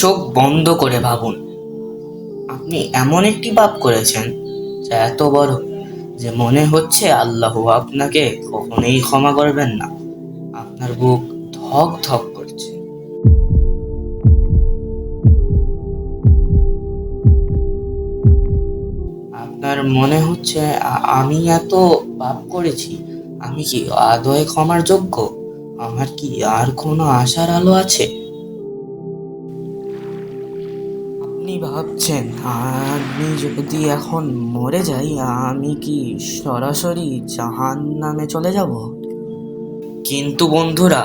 চোখ বন্ধ করে ভাবুন, আপনি এমন একটি পাপ করেছেন যা এত বড় যে মনে হচ্ছে আল্লাহ আপনাকে কখনোই ক্ষমা করবেন না। আপনার বুক ধক ধক করছে। আপনার মনে হচ্ছে আমি এত পাপ করেছি, আমি কি আদৌ ক্ষমার যোগ্য? আমার কি আর কোনো আশার আলো আছে? আপনি ভাবছেন আমি যদি এখন মরে যাই, আমি কি সরাসরি জাহান্নামে চলে যাব? কিন্তু বন্ধুরা,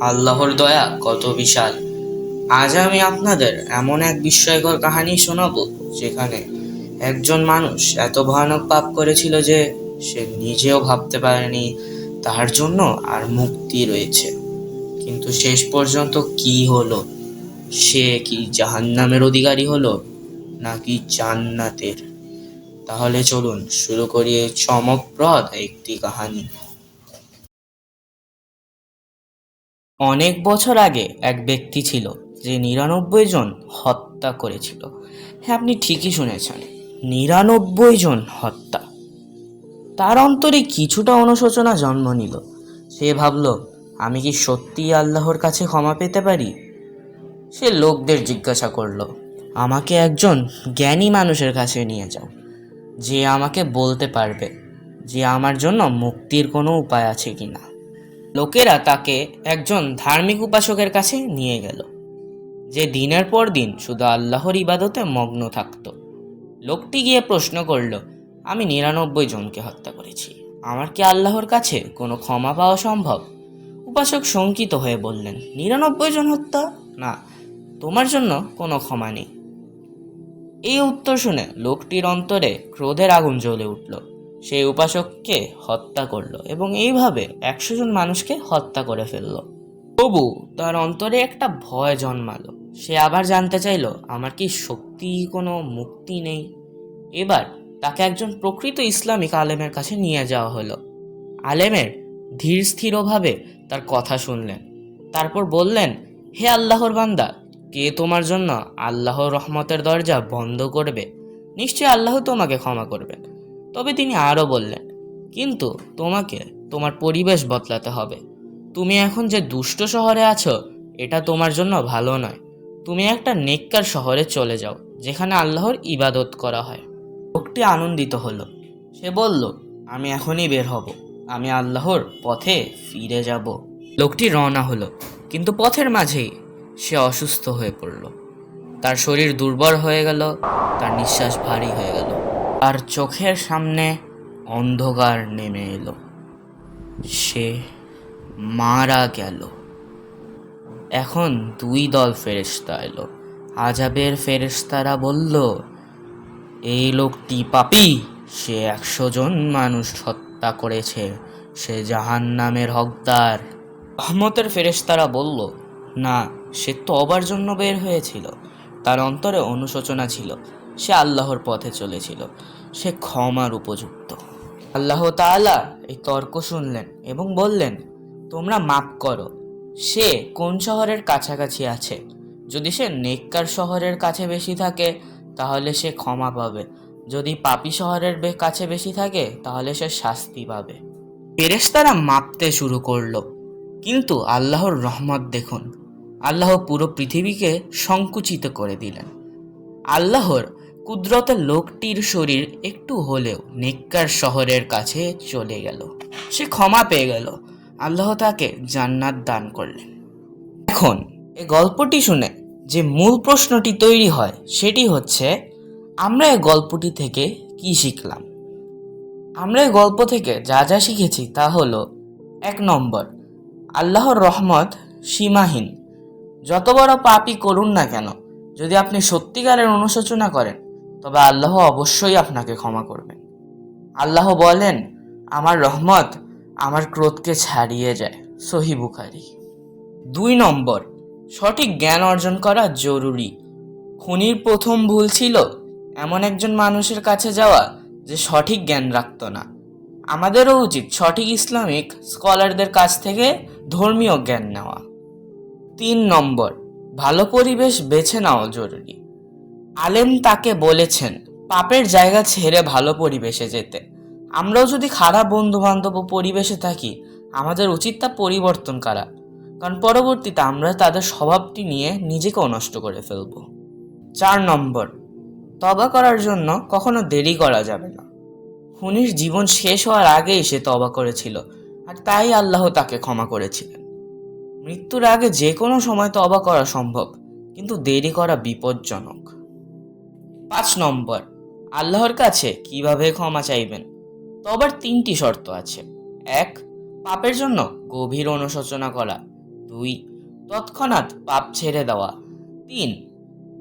আল্লাহর দয়া কত বিশাল! আজ আমি আপনাদের এমন এক বিস্ময়কর কাহিনী শোনাবো যেখানে একজন মানুষ এত ভয়ানক পাপ করেছিল যে সে নিজেও ভাবতে পারেনি তার জন্য আর মুক্তি রয়েছে। কিন্তু শেষ পর্যন্ত কি হলো? সে কি জাহান্নামের অধিকারী হলো নাকি জান্নাতের? তাহলে চলুন শুরু করি এই চমকপ্রদ একটি কাহিনী। অনেক বছর আগে এক ব্যক্তি ছিল যে ৯৯ জন হত্যা করেছিল। হ্যাঁ, আপনি ঠিকই শুনেছেন, ৯৯ জন হত্যা। তার অন্তরে কিছুটা অনুশোচনা জন্ম নিল। সে ভাবল, আমি কি সত্যিই আল্লাহর কাছে ক্ষমা পেতে পারি? সে লোকদের জিজ্ঞাসা করলো, আমাকে একজন জ্ঞানী মানুষের কাছে নিয়ে যাও, যে আমাকে বলতে পারবে যে আমার জন্য মুক্তির কোনো উপায় আছে কিনা। লোকেরা তাকে একজন ধার্মিক উপাসকের কাছে নিয়ে গেল, যে দিনের পর দিন শুধু আল্লাহর ইবাদতে মগ্ন থাকত। লোকটি গিয়ে প্রশ্ন করল, আমি ৯৯ জনকে হত্যা করেছি, আমার কি আল্লাহর কাছে কোনো ক্ষমা পাওয়া সম্ভব? উপাসক শঙ্কিত হয়ে বললেন, ৯৯ জন হত্যা? না, তোমার জন্য কোনো ক্ষমা নেই। এই উত্তর শুনে লোকটির অন্তরে ক্রোধের আগুন জ্বলে উঠল। সেই উপাসককে হত্যা করলো এবং এইভাবে ১০০ জন মানুষকে হত্যা করে ফেললো। তবু তার অন্তরে একটা ভয় জন্মালো। সে আবার জানতে চাইলো, আমার কি সত্যিই কোনো মুক্তি নেই? এবার তাকে একজন প্রকৃত ইসলামিক আলেমের কাছে নিয়ে যাওয়া হলো। আলেমের ধীর স্থিরভাবে তার কথা শুনলেন, তারপর বললেন, হে আল্লাহর বান্দা, কে তোমার জন্য আল্লাহর রহমতের দরজা বন্ধ করবে? নিশ্চয় আল্লাহ তোমাকে ক্ষমা করবেন। তবে তিনি আরও বললেন, কিন্তু তোমাকে তোমার পরিবেশ বদলাতে হবে। তুমি এখন যে দুষ্ট শহরে আছো, এটা তোমার জন্য ভালো নয়। তুমি একটা নেককার শহরে চলে যাও, যেখানে আল্লাহর ইবাদত করা হয়। লোকটি আনন্দিত হলো। সে বলল, আমি এখনই বের হব, আমি আল্লাহর পথে ফিরে যাব। লোকটি রওনা হলো, কিন্তু পথের মাঝেই সে অসুস্থ হয়ে পড়ল। তার শরীর দুর্বল হয়ে গেল, তার নিঃশ্বাস ভারী হয়ে গেল, আর চোখের সামনে অন্ধকার নেমে এলো। সে মারা গেল। এখন দুই দল ফেরেশতা এলো। আযাবের ফেরেশতারা বলল, এই লোকটি পাপী, সে ১০০ জন মানুষ হত্যা করেছে, সে জাহান্নামের হকদার। রহমতের ফেরেশতারা বলল, না, সে তওবার জন্য বের হয়েছিল, তার অন্তরে অনুশোচনা ছিল, সে আল্লাহর পথে চলেছিল, সে ক্ষমার উপযুক্ত। আল্লাহ তাআলা এই তর্ক শুনলেন এবং বললেন, তোমরা মাপ করো। সে কোন শহরের কাছাকাছি আছে? যদি সে নেককার শহরের কাছে বেশি থাকে তাহলে সে ক্ষমা পাবে, যদি পাপী শহরের কাছে বেশি থাকে তাহলে সে শাস্তি পাবে। ফেরেশতারা মাপতে শুরু করলো, কিন্তু আল্লাহর রহমত দেখুন, আল্লাহ পুরো পৃথিবীকে সংকুচিত করে দিলেন। আল্লাহর কুদরতে লোকটির শরীর একটু হলেও নেককার শহরের কাছে চলে গেল। সে ক্ষমা পেয়ে গেল। আল্লাহ তাকে জান্নাত দান করলেন। এখন এই গল্পটি শুনে যে মূল প্রশ্নটি তৈরি হয় সেটি হচ্ছে, আমরা এই গল্পটি থেকে কি শিখলাম? আমরা এই গল্প থেকে যা যা শিখেছি তা হলো, ১ নম্বর, আল্লাহর রহমত সীমাহীন। যত বড় পাপই করুন না কেন, যদি আপনি সত্যিকারের অনুশোচনা করেন তবে আল্লাহ অবশ্যই আপনাকে ক্ষমা করবেন। আল্লাহ বলেন, আমার রহমত আমার ক্রোধকে ছাড়িয়ে যায়। সহিহ বুখারী। ২ নম্বর, সঠিক জ্ঞান অর্জন করা জরুরি। খুনির প্রথম ভুল ছিল এমন একজন মানুষের কাছে যাওয়া যে সঠিক জ্ঞান রাখত না। আমাদেরও উচিত সঠিক ইসলামিক স্কলারদের কাছ থেকে ধর্মীয় জ্ঞান নেওয়া। ৩ নম্বর, ভালো পরিবেশ বেছে নেওয়া জরুরি। আলেম তাকে বলেছেন পাপের জায়গা ছেড়ে ভালো পরিবেশে যেতে। আমরাও যদি খারাপ বন্ধু বান্ধব ও পরিবেশে থাকি, আমাদের উচিত তা পরিবর্তন করা, কারণ পরবর্তীতে আমরা তাদের স্বভাবটি নিয়ে নিজেকেও নষ্ট করে ফেলব। 4 নম্বর, তবা করার জন্য কখনো দেরি করা যাবে না। খুনির জীবন শেষ হওয়ার আগেই সে তবা করেছিল, আর তাই আল্লাহ তাকে ক্ষমা করেছিলেন। মৃত্যুর আগে যে কোনো সময় তবা করা সম্ভব, কিন্তু দেরি করা বিপজ্জনক। 5 নম্বর, আল্লাহর কাছে কিভাবে ক্ষমা চাইবেন? তবার 3টি শর্ত আছে। 1. পাপের জন্য গভীর অনুশোচনা করা। 2. তৎক্ষণাৎ পাপ ছেড়ে দেওয়া। 3.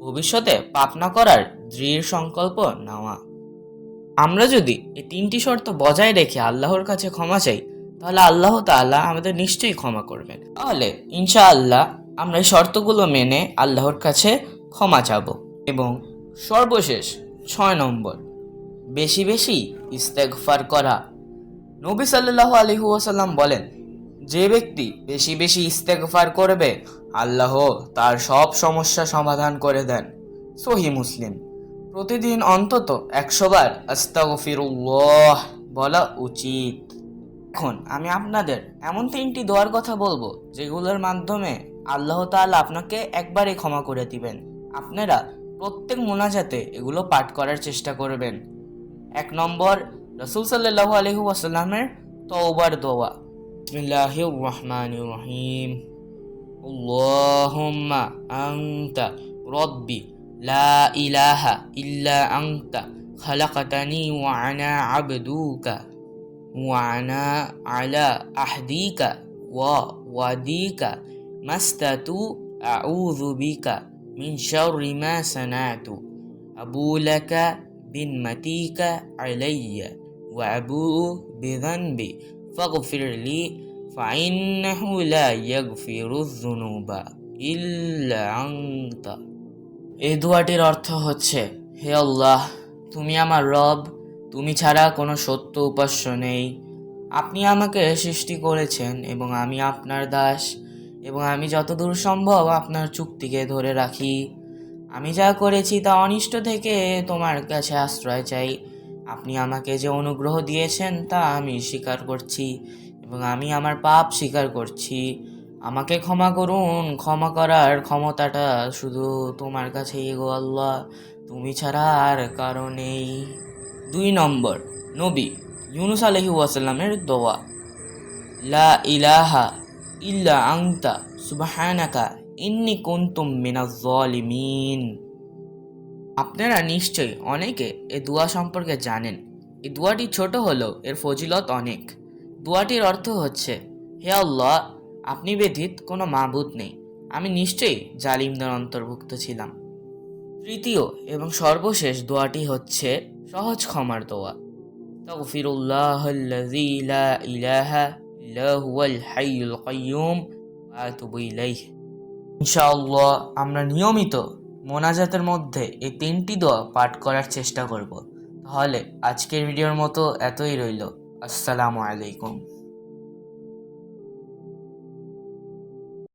ভবিষ্যতে পাপ না করার দৃঢ় সংকল্প নেওয়া। আমরা যদি এই 3টি শর্ত বজায় রেখে আল্লাহর কাছে ক্ষমা চাই, তাহলে আল্লাহ তাআলা আমাদের নিশ্চয়ই ক্ষমা করবেন। তাহলে ইনশাআল্লাহ আমরা এই শর্তগুলো মেনে আল্লাহর কাছে ক্ষমা চাব। এবং সর্বশেষ 6 নম্বর, বেশি বেশি ইস্তেগফার করা। নবী সাল্লাল্লাহু আলাইহি ওয়াসাল্লাম বলেন, যে ব্যক্তি বেশি বেশি ইস্তেগফার করবে, আল্লাহ তার সব সমস্যা সমাধান করে দেন। সহিহ মুসলিম। প্রতিদিন অন্তত 100 বার আস্তাগফিরুল্লাহ বলা উচিত। এখন আমি আপনাদের এমন 3টি দোয়ার কথা বলবো, যেগুলোর মাধ্যমে আল্লাহ তাআলা আপনাকে একবারে ক্ষমা করে দিবেন। আপনারা প্রত্যেক মুনাজাতে এগুলো পাঠ করার চেষ্টা করবেন। 1 নম্বর, রাসূল সাল্লাল্লাহু আলাইহি ওয়াসাল্লামের তওবার দোয়া। বিসমিল্লাহির রহমানির রহিম। আল্লাহুম্মা আনতা রব্বি লা ইলাহা ইল্লা আনতা খালাকতানি ওয়া আনা আবদুকা ওয়া আনা আলা আহদিকা ওয়া ওয়াদিকা মাস্তাতু আউযু বিকা মিন শাররি মা সানাতু আবু লাকা বিনিমাতিকা আলাইয়া ওয়া আবু বিযানবি ফাগফির লি ফাইন্নাহু লা ইয়াগফিরুয যুনুবা ইল্লা আনতা। এই দোয়াটির অর্থ হচ্ছে, হে আল্লাহ, তুমি আমার রব, তুমি ছাড়া কোনো সত্য উপাস্য নেই। আপনি আমাকে সৃষ্টি করেছেন এবং আমি আপনার দাস, এবং আমি যতদূর সম্ভব আপনার চুক্তিকে ধরে রাখি। আমি যা করেছি তা অনিষ্ট থেকে তোমার কাছে আশ্রয় চাই। আপনি আমাকে যে অনুগ্রহ দিয়েছেন তা আমি স্বীকার করছি, এবং আমি আমার পাপ স্বীকার করছি। আমাকে ক্ষমা করুন। ক্ষমা করার ক্ষমতাটা শুধু তোমার কাছেই গো আল্লাহ, তুমি ছাড়া আর কারো নেই। 2 নম্বর, নবী ইউনুস আলাইহি ওয়াসাল্লামের দোয়া। লা ইলাহা ইল্লা আনতা সুবহানাকা ইন্নী কুনতু মিনাজ জালিমিন। আপনারা নিশ্চয়ই অনেকে এই দোয়া সম্পর্কে জানেন। এই দোয়াটি ছোট হলেও এর ফজিলত অনেক। দোয়াটির অর্থ হচ্ছে, হে আল্লাহ, আপনি ব্যতীত কোনো মাবুদ নেই, আমি নিশ্চয়ই জালিমদের অন্তর্ভুক্ত ছিলাম। 3য় এবং সর্বশেষ দোয়াটি হচ্ছে সহজ ক্ষমার দোয়া। আস্তাগফিরুল্লাহাল্লাযী লা ইলাহা ইল্লা হুয়াল হাইয়ুল কাইয়্যুম ওয়া আতুবু ইলাইহি। ইনশাআল্লাহ আমরা নিয়মিত মোনাজাতের মধ্যে এই 3টি দোয়া পাঠ করার চেষ্টা করব। তাহলে আজকের ভিডিওর মতো এতই রইল। আসসালামু আলাইকুম।